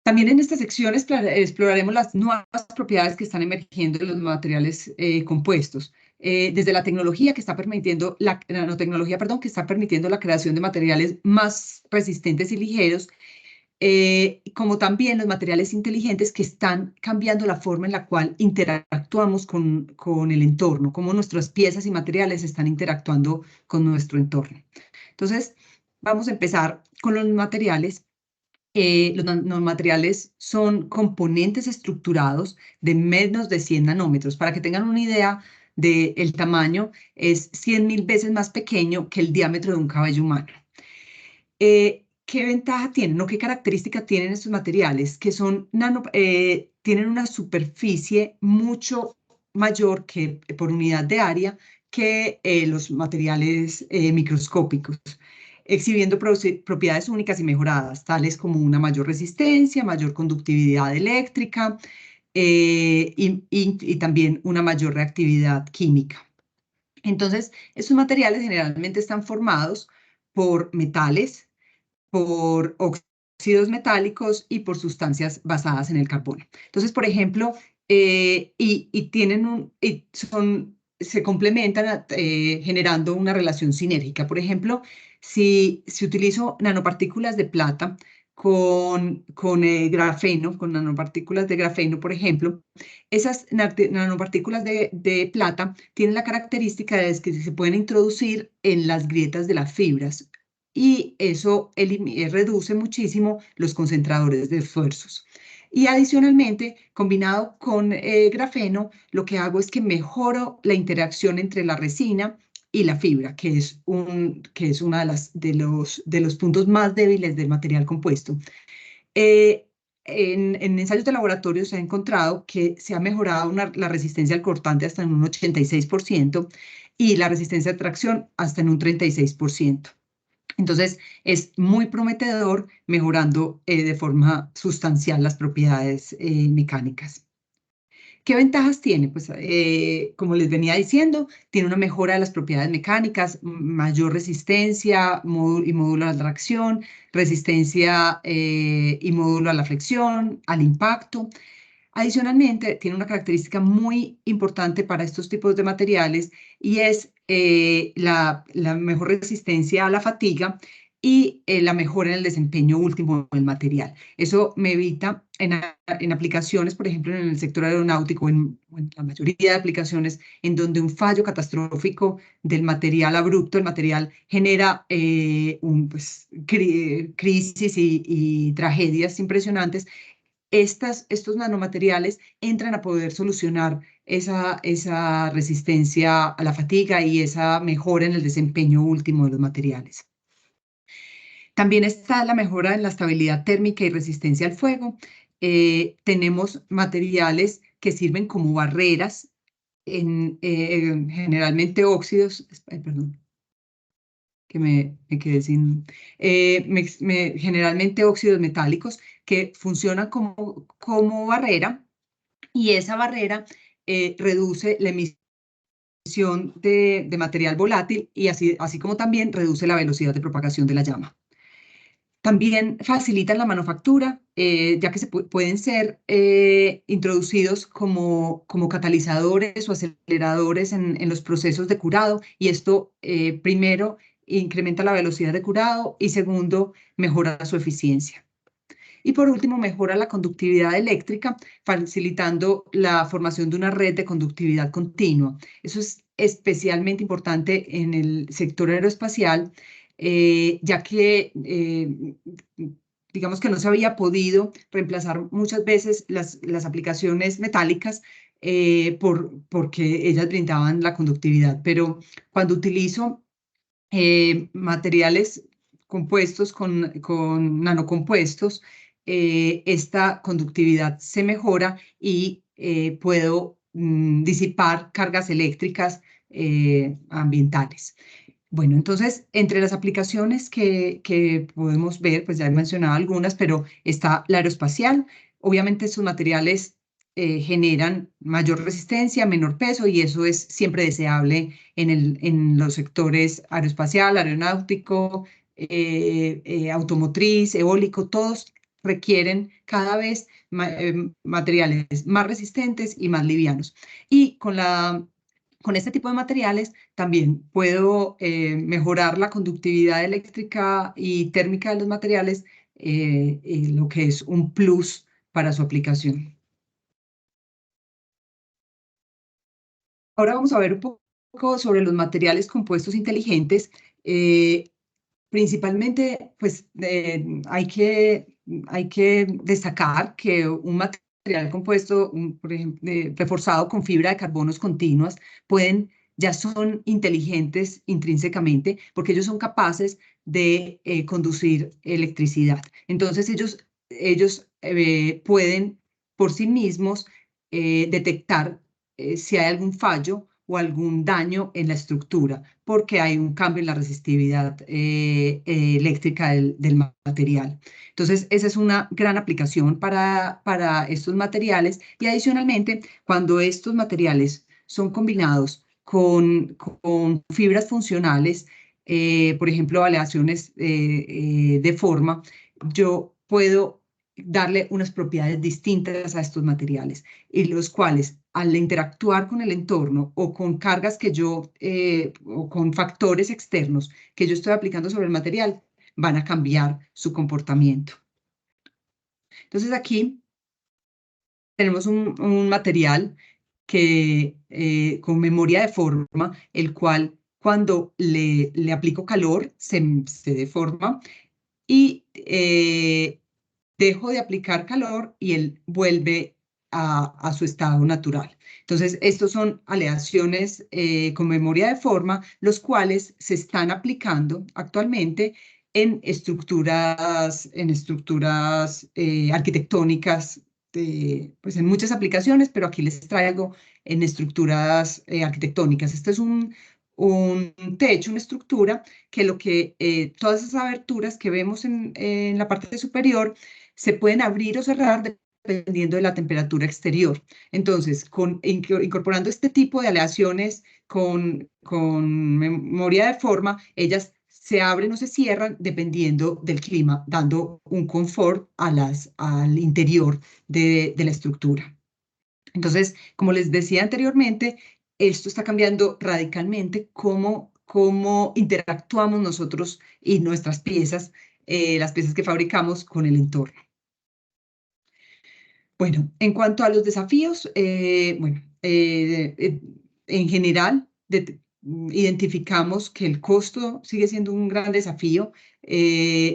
También en esta sección exploraremos las nuevas propiedades que están emergiendo en los materiales compuestos. Desde la tecnología que está permitiendo, la nanotecnología, perdón, que está permitiendo la creación de materiales más resistentes y ligeros, como también los materiales inteligentes que están cambiando la forma en la cual interactuamos con el entorno, cómo nuestras piezas y materiales están interactuando con nuestro entorno. Entonces, vamos a empezar con los materiales. Los nanomateriales son componentes estructurados de menos de 100 nanómetros. Para que tengan una idea del tamaño, es 100.000 veces más pequeño que el diámetro de un cabello humano. ¿Qué ventaja tienen o qué característica tienen estos materiales? Que son tienen una superficie mucho mayor que por unidad de área que los materiales microscópicos, exhibiendo propiedades únicas y mejoradas, tales como una mayor resistencia, mayor conductividad eléctrica y también una mayor reactividad química. Entonces, estos materiales generalmente están formados por metales, por óxidos metálicos y por sustancias basadas en el carbono. Entonces, por ejemplo, se complementan generando una relación sinérgica. Por ejemplo, si utilizo nanopartículas de plata con grafeno, con nanopartículas de grafeno, por ejemplo, esas nanopartículas de plata tienen la característica de que se pueden introducir en las grietas de las fibras y eso reduce muchísimo los concentradores de esfuerzos. Y adicionalmente, combinado con grafeno, lo que hago es que mejoro la interacción entre la resina y la fibra, que es uno de los puntos más débiles del material compuesto. En ensayos de laboratorio se ha encontrado que se ha mejorado la resistencia al cortante hasta en un 86% y la resistencia a tracción hasta en un 36%. Entonces, es muy prometedor, mejorando de forma sustancial las propiedades mecánicas. ¿Qué ventajas tiene? Pues, como les venía diciendo, tiene una mejora de las propiedades mecánicas, mayor resistencia y módulo a la tracción, resistencia y módulo a la flexión, al impacto. Adicionalmente, tiene una característica muy importante para estos tipos de materiales y es la mejor resistencia a la fatiga y la mejora en el desempeño último del material. Eso me evita en aplicaciones, por ejemplo, en el sector aeronáutico, en la mayoría de aplicaciones, en donde un fallo catastrófico del material abrupto, el material genera crisis y tragedias impresionantes. Estos nanomateriales entran a poder solucionar esa resistencia a la fatiga y esa mejora en el desempeño último de los materiales. También está la mejora en la estabilidad térmica y resistencia al fuego. Tenemos materiales que sirven como barreras, generalmente óxidos, perdón, que me quedé sin, generalmente óxidos metálicos que funcionan como barrera, y esa barrera reduce la emisión de material volátil y así como también reduce la velocidad de propagación de la llama. También facilitan la manufactura, ya que pueden ser introducidos como catalizadores o aceleradores en los procesos de curado, y esto primero incrementa la velocidad de curado y segundo mejora su eficiencia. Y por último, mejora la conductividad eléctrica, facilitando la formación de una red de conductividad continua. Eso es especialmente importante en el sector aeroespacial, ya que digamos que no se había podido reemplazar muchas veces las aplicaciones metálicas porque ellas brindaban la conductividad. Pero cuando utilizo materiales compuestos con nanocompuestos, esta conductividad se mejora y puedo disipar cargas eléctricas ambientales. Bueno, entonces, entre las aplicaciones que podemos ver, pues ya he mencionado algunas, pero está la aeroespacial. Obviamente estos materiales generan mayor resistencia, menor peso, y eso es siempre deseable en los sectores aeroespacial, aeronáutico, automotriz, eólico. Todos requieren cada vez materiales más resistentes y más livianos. Y con este tipo de materiales también puedo mejorar la conductividad eléctrica y térmica de los materiales, lo que es un plus para su aplicación. Ahora vamos a ver un poco sobre los materiales compuestos inteligentes. Principalmente, pues hay que destacar que un material compuesto, por ejemplo, reforzado con fibra de carbonos continuas, ya son inteligentes intrínsecamente porque ellos son capaces de conducir electricidad. Entonces ellos pueden por sí mismos detectar si hay algún fallo o algún daño en la estructura, porque hay un cambio en la resistividad eléctrica del material. Entonces, esa es una gran aplicación para estos materiales, y adicionalmente, cuando estos materiales son combinados con fibras funcionales, por ejemplo, aleaciones de forma, yo puedo darle unas propiedades distintas a estos materiales, y los cuales, al interactuar con el entorno o con cargas o con factores externos que yo estoy aplicando sobre el material, van a cambiar su comportamiento. Entonces aquí tenemos un material con memoria de forma, el cual cuando le aplico calor se deforma, y dejo de aplicar calor y él vuelve a su estado natural. Entonces, estos son aleaciones con memoria de forma, los cuales se están aplicando actualmente en estructuras arquitectónicas, pues en muchas aplicaciones, pero aquí les traigo en estructuras arquitectónicas. Este es un techo, una estructura que todas esas aberturas que vemos en la parte superior se pueden abrir o cerrar dependiendo de la temperatura exterior. Entonces, incorporando este tipo de aleaciones con memoria de forma, ellas se abren o se cierran dependiendo del clima, dando un confort al interior de la estructura. Entonces, como les decía anteriormente, esto está cambiando radicalmente cómo interactuamos nosotros y nuestras piezas, las piezas que fabricamos, con el entorno. Bueno, en cuanto a los desafíos, en general, identificamos que el costo sigue siendo un gran desafío,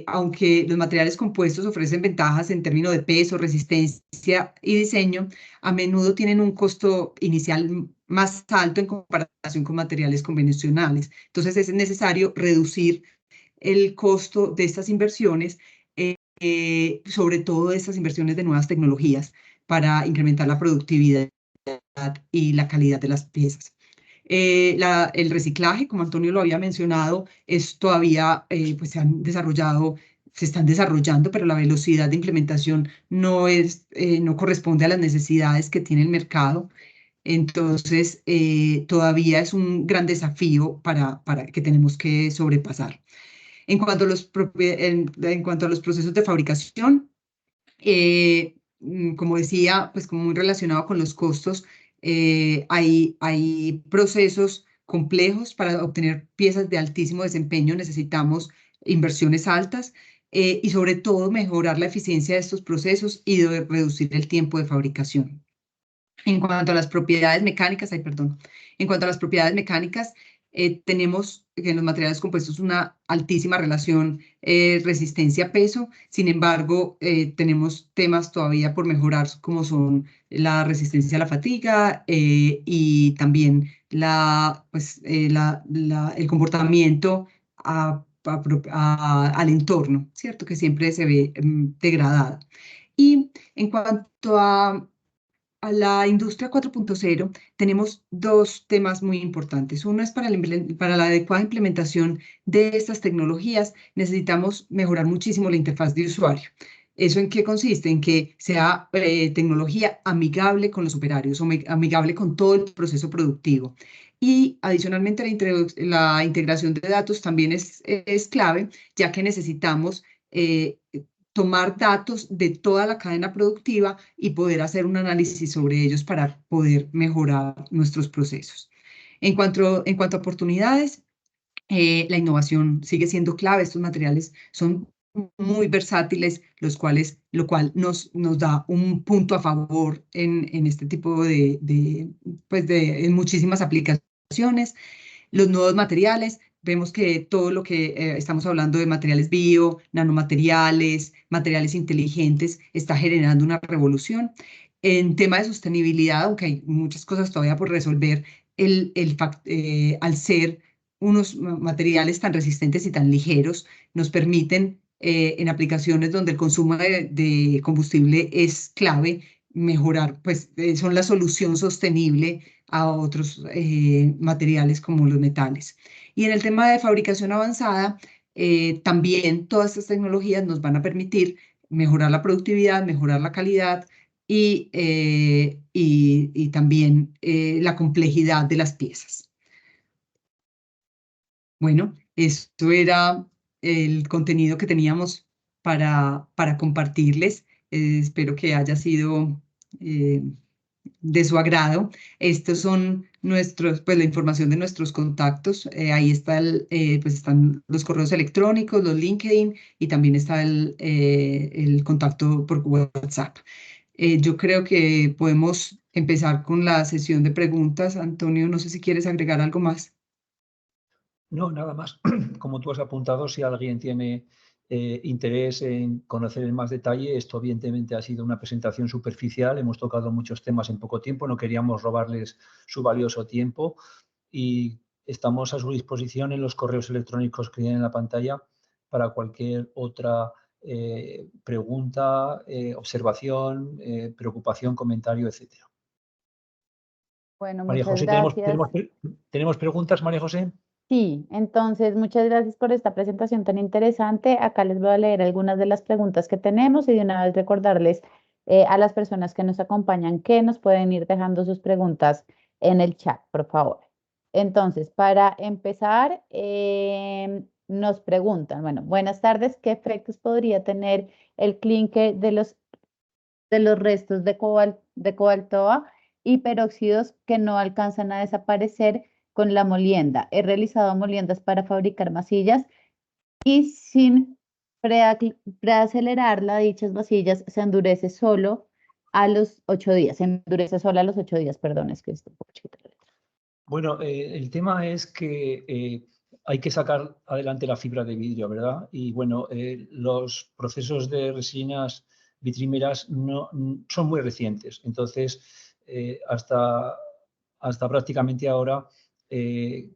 aunque los materiales compuestos ofrecen ventajas en términos de peso, resistencia y diseño, a menudo tienen un costo inicial más alto en comparación con materiales convencionales. Entonces es necesario reducir el costo de estas inversiones, sobre todo estas inversiones de nuevas tecnologías, para incrementar la productividad y la calidad de las piezas. El reciclaje, como Antonio lo había mencionado, es todavía, pues se están desarrollando, pero la velocidad de implementación no corresponde a las necesidades que tiene el mercado. Entonces, todavía es un gran desafío para que tenemos que sobrepasar. En cuanto a los procesos de fabricación, como decía, pues como muy relacionado con los costos, hay procesos complejos. Para obtener piezas de altísimo desempeño necesitamos inversiones altas, y sobre todo mejorar la eficiencia de estos procesos y reducir el tiempo de fabricación. En cuanto a las propiedades mecánicas, tenemos que en los materiales compuestos una altísima relación resistencia-peso. Sin embargo, tenemos temas todavía por mejorar, como son la resistencia a la fatiga, y también el comportamiento al entorno, ¿cierto? Que siempre se ve degradado. Y en cuanto a a la industria 4.0 tenemos dos temas muy importantes. Uno es para la adecuada implementación de estas tecnologías, necesitamos mejorar muchísimo la interfaz de usuario. ¿Eso en qué consiste? En que sea tecnología amigable con los operarios o amigable con todo el proceso productivo. Y adicionalmente la integración de datos también es clave, ya que necesitamos tomar datos de toda la cadena productiva y poder hacer un análisis sobre ellos para poder mejorar nuestros procesos. En cuanto a oportunidades, la innovación sigue siendo clave. Estos materiales son muy versátiles, lo cual nos da un punto a favor en este tipo en muchísimas aplicaciones. Los nuevos materiales, vemos que todo lo que estamos hablando de materiales bio, nanomateriales, materiales inteligentes, está generando una revolución. En tema de sostenibilidad, aunque hay muchas cosas todavía por resolver, al ser unos materiales tan resistentes y tan ligeros, nos permiten en aplicaciones donde el consumo de combustible es clave, mejorar, pues son la solución sostenible a otros materiales como los metales. Y en el tema de fabricación avanzada, también todas estas tecnologías nos van a permitir mejorar la productividad, mejorar la calidad y también la complejidad de las piezas. Bueno, esto era el contenido que teníamos para compartirles. Espero que haya sido de su agrado. Estos son la información de nuestros contactos. Ahí está pues están los correos electrónicos, los LinkedIn y también está el contacto por WhatsApp. Yo creo que podemos empezar con la sesión de preguntas. Antonio, no sé si quieres agregar algo más. No, nada más. Como tú has apuntado, si alguien tiene interés en conocer en más detalle, esto evidentemente ha sido una presentación superficial, hemos tocado muchos temas en poco tiempo, no queríamos robarles su valioso tiempo y estamos a su disposición en los correos electrónicos que tienen en la pantalla para cualquier otra pregunta, observación, preocupación, comentario, etc. Bueno, María muchas José, gracias. ¿tenemos preguntas, María José? Sí, entonces muchas gracias por esta presentación tan interesante. Acá les voy a leer algunas de las preguntas que tenemos y de una vez recordarles a las personas que nos acompañan que nos pueden ir dejando sus preguntas en el chat, por favor. Entonces, para empezar, nos preguntan, bueno, buenas tardes, ¿qué efectos podría tener el clinker de los restos de cobaltoa y peróxidos que no alcanzan a desaparecer con la molienda? He realizado moliendas para fabricar masillas y sin preacelerarla, dichas vasillas se endurece solo a los 8 días. Se endurece solo a los 8 días, perdón, es que esto un poco chiquita la letra. Bueno, el tema es que hay que sacar adelante la fibra de vidrio, ¿verdad? Y bueno, los procesos de resinas vitrímeras son muy recientes. Entonces, hasta prácticamente ahora,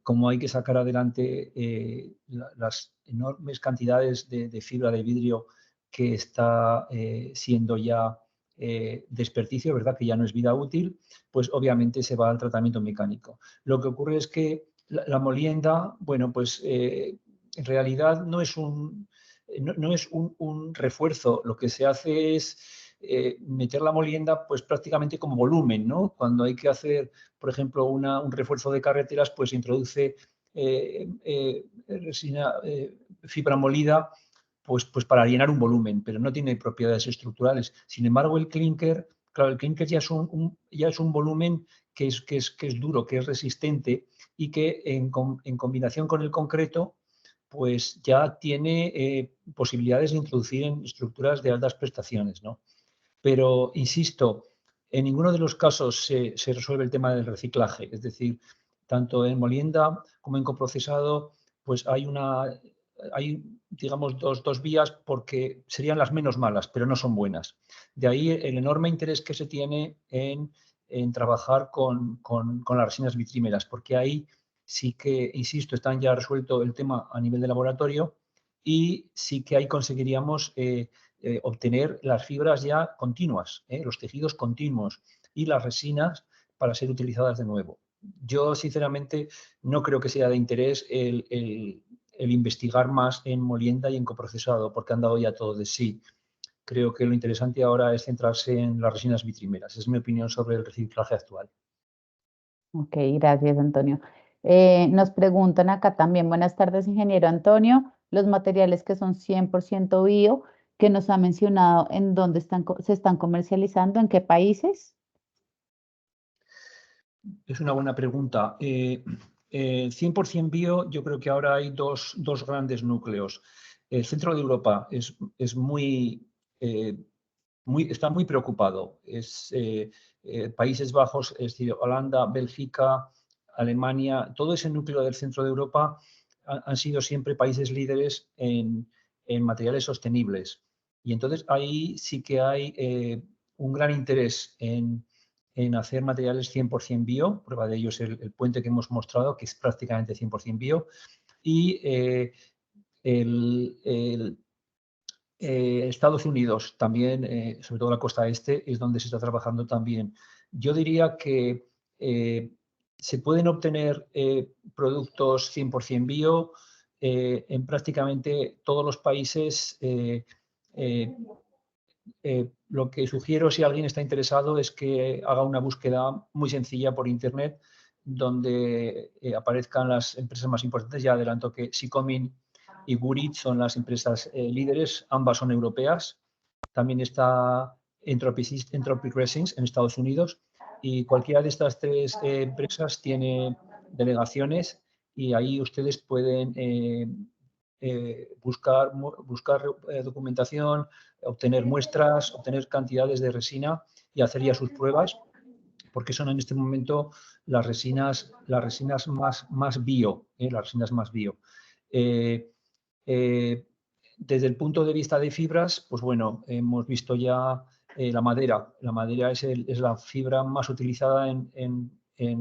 como hay que sacar adelante las enormes cantidades de fibra de vidrio que está siendo ya desperdicio, ¿verdad? Que ya no es vida útil, pues obviamente se va al tratamiento mecánico. Lo que ocurre es que la molienda, bueno, pues en realidad no es un refuerzo. Lo que se hace es meter la molienda pues prácticamente como volumen, ¿no? Cuando hay que hacer, por ejemplo, un refuerzo de carreteras, pues se introduce resina, fibra molida, pues para llenar un volumen, pero no tiene propiedades estructurales. Sin embargo, el clinker, claro, el clinker ya es un volumen que es duro, que es resistente y que en combinación con el concreto, pues ya tiene posibilidades de introducir en estructuras de altas prestaciones, ¿no? Pero, insisto, en ninguno de los casos se resuelve el tema del reciclaje. Es decir, tanto en molienda como en coprocesado, pues hay digamos, dos vías porque serían las menos malas, pero no son buenas. De ahí el enorme interés que se tiene en trabajar con las resinas vitrímeras, porque ahí sí que, insisto, están ya resuelto el tema a nivel de laboratorio y sí que ahí conseguiríamos obtener las fibras ya continuas, los tejidos continuos. y las resinas para ser utilizadas de nuevo. Yo, sinceramente, no creo que sea de interés el investigar más en molienda y en coprocesado, porque han dado ya todo de sí. Creo que lo interesante ahora es centrarse en las resinas vitrimeras. Es mi opinión sobre el reciclaje actual. Ok, gracias, Antonio. Nos preguntan acá también, buenas tardes, ingeniero Antonio, los materiales que son 100% bio, que nos ha mencionado, ¿en dónde se están comercializando? ¿En qué países? Es una buena pregunta. 100% bio, yo creo que ahora hay dos grandes núcleos. El centro de Europa es está muy preocupado. Países Bajos, es decir, Holanda, Bélgica, Alemania, todo ese núcleo del centro de Europa han sido siempre países líderes en materiales sostenibles. Y entonces ahí sí que hay un gran interés en hacer materiales 100% bio. Prueba de ello es el puente que hemos mostrado, que es prácticamente 100% bio. Y Estados Unidos también, sobre todo la costa este, es donde se está trabajando también. Yo diría que se pueden obtener productos 100% bio en prácticamente todos los países. Lo que sugiero, si alguien está interesado, es que haga una búsqueda muy sencilla por Internet donde aparezcan las empresas más importantes. Ya adelanto que Sycomin y Gurit son las empresas líderes, ambas son europeas. También está Entropy Resins en Estados Unidos, y cualquiera de estas tres empresas tiene delegaciones, y ahí ustedes pueden buscar documentación, obtener muestras, obtener cantidades de resina y hacer ya sus pruebas, porque son en este momento las resinas más bio, las resinas más bio. Desde el punto de vista de fibras, pues bueno, hemos visto ya la madera. La madera es la fibra más utilizada en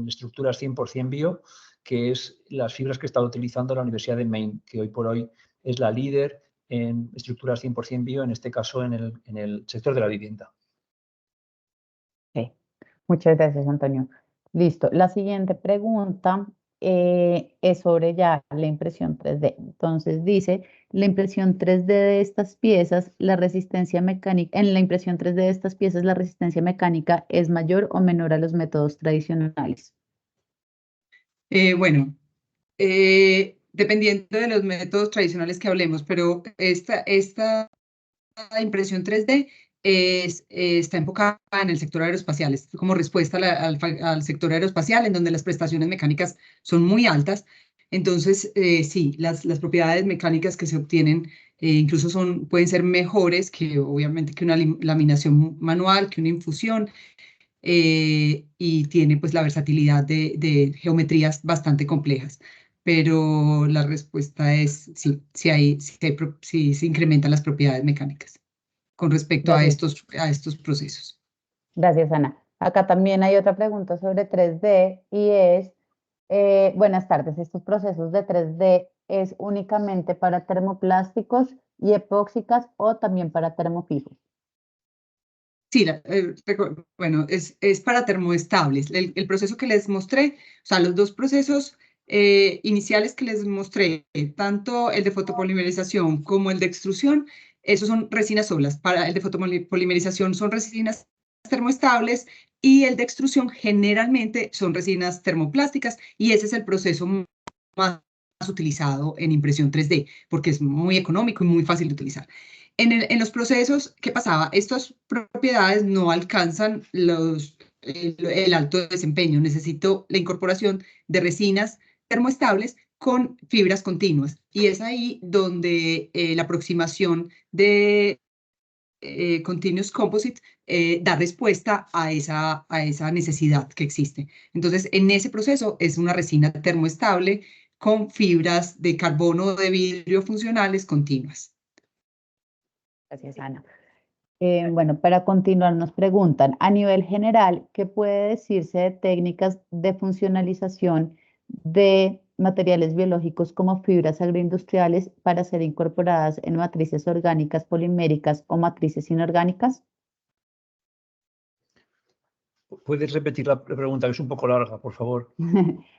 estructuras 100% bio, que es las fibras que está utilizando la Universidad de Maine, que hoy por hoy es la líder en estructuras 100% bio, en este caso en el sector de la vivienda. Ok, muchas gracias, Antonio. Listo. La siguiente pregunta es sobre ya la impresión 3D. Entonces dice, la impresión 3D de estas piezas, la resistencia mecánica, en la impresión 3D de estas piezas, la resistencia mecánica es mayor o menor a los métodos tradicionales. Bueno, dependiendo de los métodos tradicionales que hablemos, pero esta impresión 3D está enfocada en el sector aeroespacial, es como respuesta al sector aeroespacial, en donde las prestaciones mecánicas son muy altas. Entonces, sí, las propiedades mecánicas que se obtienen incluso pueden ser mejores que obviamente que una laminación manual, que una infusión, y tiene pues la versatilidad de geometrías bastante complejas. Pero la respuesta es sí, sí se incrementan las propiedades mecánicas con respecto a Gracias. estos procesos. Gracias, Ana. Acá también hay otra pregunta sobre 3D y es, buenas tardes, ¿estos procesos de 3D es únicamente para termoplásticos y epóxicas o también para termofijos? Sí, bueno, es para termoestables. El proceso que les mostré, o sea, los dos procesos iniciales que les mostré, tanto el de fotopolimerización como el de extrusión, esos son resinas solas. Para el de fotopolimerización son resinas termoestables, y el de extrusión generalmente son resinas termoplásticas, y ese es el proceso más utilizado en impresión 3D, porque es muy económico y muy fácil de utilizar. En los procesos, ¿qué pasaba? Estas propiedades no alcanzan el alto desempeño. Necesito la incorporación de resinas termoestables con fibras continuas. Y es ahí donde la aproximación de Continuous Composite da respuesta a esa necesidad que existe. Entonces, en ese proceso es una resina termoestable con fibras de carbono o de vidrio funcionales continuas. Gracias, Ana. Bueno, para continuar nos preguntan, a nivel general, ¿qué puede decirse de técnicas de funcionalización de materiales biológicos como fibras agroindustriales para ser incorporadas en matrices orgánicas poliméricas o matrices inorgánicas? ¿Puedes repetir la pregunta, que es un poco larga, por favor?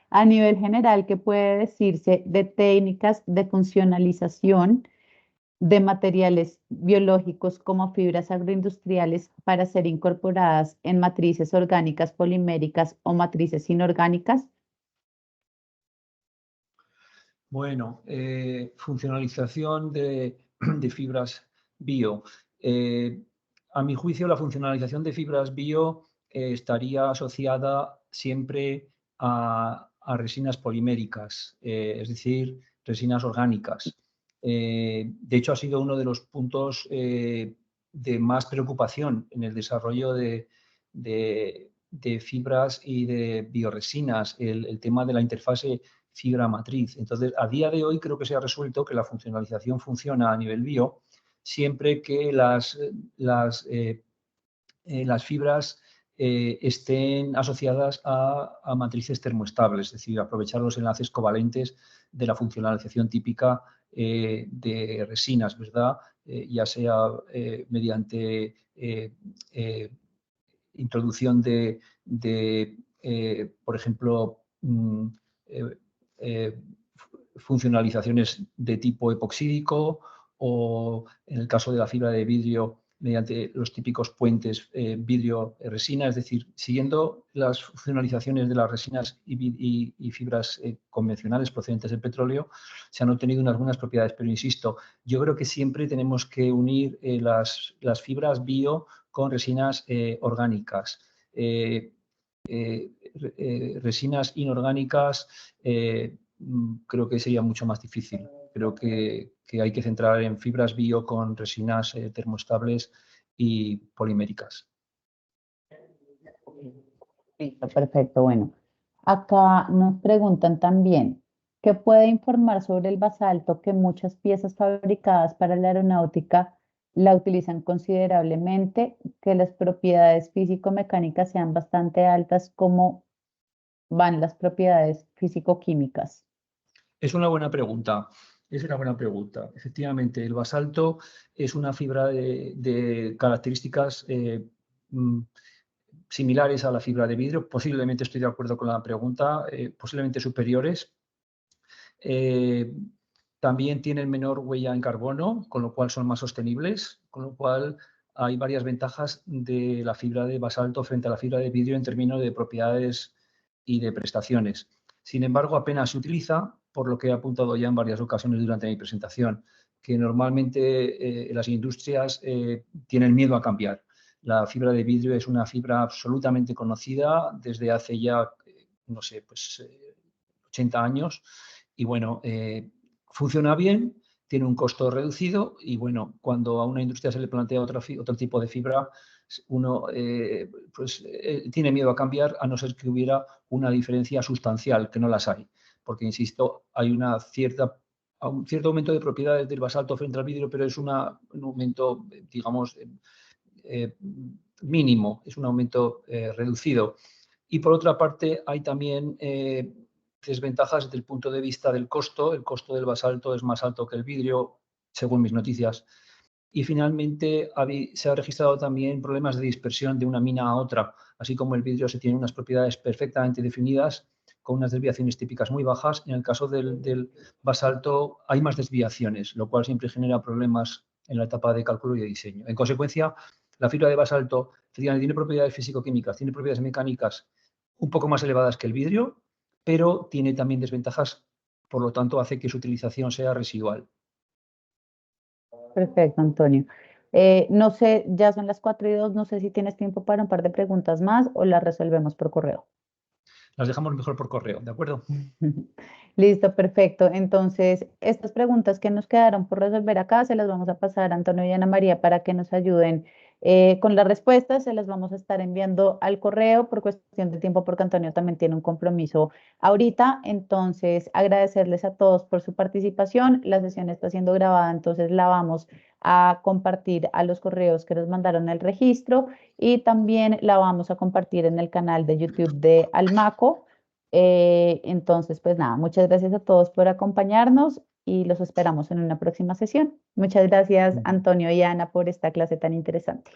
A nivel general, ¿qué puede decirse de técnicas de funcionalización de materiales biológicos como fibras agroindustriales para ser incorporadas en matrices orgánicas poliméricas o matrices inorgánicas? Bueno, funcionalización de fibras bio. A mi juicio, la funcionalización de fibras bio estaría asociada siempre a resinas poliméricas, es decir, resinas orgánicas. De hecho, ha sido uno de los puntos de más preocupación en el desarrollo de fibras y de bioresinas, el tema de la interfase fibra matriz. Entonces, a día de hoy creo que se ha resuelto que la funcionalización funciona a nivel bio siempre que las fibras estén asociadas a matrices termoestables, es decir, aprovechar los enlaces covalentes de la funcionalización típica de resinas, ¿verdad? Ya sea mediante introducción por ejemplo, funcionalizaciones de tipo epoxídico o, en el caso de la fibra de vidrio, mediante los típicos puentes vidrio-resina, es decir, siguiendo las funcionalizaciones de las resinas y fibras convencionales procedentes del petróleo, se han obtenido unas buenas propiedades. Pero insisto, yo creo que siempre tenemos que unir las fibras bio con resinas orgánicas. Resinas inorgánicas creo que sería mucho más difícil. Creo que hay que centrar en fibras bio con resinas termoestables y poliméricas. Listo, perfecto. Bueno, acá nos preguntan también, ¿qué puede informar sobre el basalto que muchas piezas fabricadas para la aeronáutica la utilizan considerablemente, que las propiedades físico-mecánicas sean bastante altas, como van las propiedades físico-químicas? Es una buena pregunta. Es una buena pregunta. Efectivamente, el basalto es una fibra de características similares a la fibra de vidrio. Posiblemente, estoy de acuerdo con la pregunta, posiblemente superiores. También tienen menor huella en carbono, con lo cual son más sostenibles, con lo cual hay varias ventajas de la fibra de basalto frente a la fibra de vidrio en términos de propiedades y de prestaciones. Sin embargo, apenas se utiliza, por lo que he apuntado ya en varias ocasiones durante mi presentación, que normalmente las industrias tienen miedo a cambiar. La fibra de vidrio es una fibra absolutamente conocida desde hace ya, no sé, pues 80 años. Y bueno, funciona bien, tiene un costo reducido y bueno, cuando a una industria se le plantea otro tipo de fibra, uno tiene miedo a cambiar, a no ser que hubiera una diferencia sustancial, que no las hay. Porque, insisto, hay un cierto aumento de propiedades del basalto frente al vidrio, pero es un aumento, digamos, mínimo, es un aumento reducido. Y por otra parte, hay también desventajas desde el punto de vista del costo. El costo del basalto es más alto que el vidrio, según mis noticias. Y finalmente se ha registrado también problemas de dispersión de una mina a otra, así como el vidrio se tiene unas propiedades perfectamente definidas con unas desviaciones típicas muy bajas. En el caso del basalto hay más desviaciones, lo cual siempre genera problemas en la etapa de cálculo y de diseño. En consecuencia, la fibra de basalto tiene propiedades físico-químicas, tiene propiedades mecánicas un poco más elevadas que el vidrio, pero tiene también desventajas, por lo tanto hace que su utilización sea residual. Perfecto, Antonio. No sé, ya son las 4:02, no sé si tienes tiempo para un par de preguntas más o las resolvemos por correo. Las dejamos mejor por correo, ¿de acuerdo? Listo, perfecto. Entonces, estas preguntas que nos quedaron por resolver acá se las vamos a pasar a Antonio y Ana María para que nos ayuden con las respuestas. Se las vamos a estar enviando al correo por cuestión de tiempo, porque Antonio también tiene un compromiso ahorita. Entonces, agradecerles a todos por su participación. La sesión está siendo grabada, entonces la vamos a compartir a los correos que nos mandaron el registro y también la vamos a compartir en el canal de YouTube de Almaco. Entonces, pues nada, muchas gracias a todos por acompañarnos y los esperamos en una próxima sesión. Muchas gracias, Antonio y Ana, por esta clase tan interesante.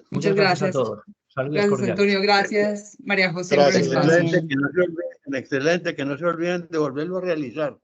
Muchas gracias. A todos. Saludos Gracias, cordiales. Antonio. Gracias, María José, por el Gracias. espacio. Excelente, que no se olviden de volverlo a realizar.